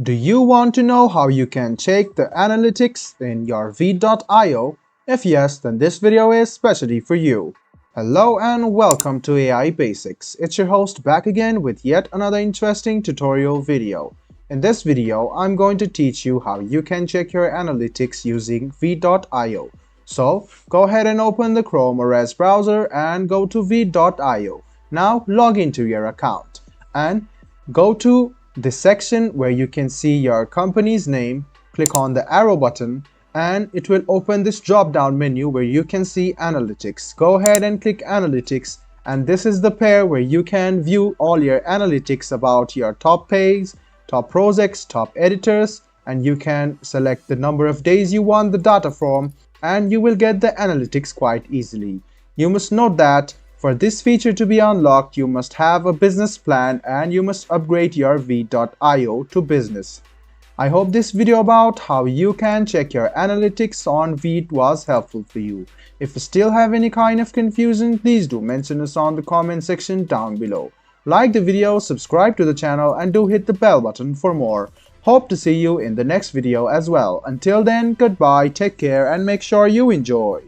Do you want to know how you can check the analytics in your veed.io? If yes, then this video is specially for you. Hello and welcome to AI Basics. It's your host back again with yet another interesting tutorial video. In this video, I'm going to teach you how you can check your analytics using veed.io. So, go ahead and open the Chrome or Edge browser and go to veed.io. Now, log into your account and go to the section where you can see your company's name. Click on the arrow button and it will open this drop down menu where you can see analytics. Go ahead and click analytics, and this is the pair where you can view all your analytics about your top pays, top projects, top editors, and you can select the number of days you want the data from, and you will get the analytics quite easily. You must note that for this feature to be unlocked, you must have a business plan and you must upgrade your veed.io to business. I hope this video about how you can check your analytics on Veed was helpful for you. If you still have any kind of confusion, please do mention us on the comment section down below. Like the video, subscribe to the channel, and do hit the bell button for more. Hope to see you in the next video as well. Until then, goodbye, take care, and make sure you enjoy.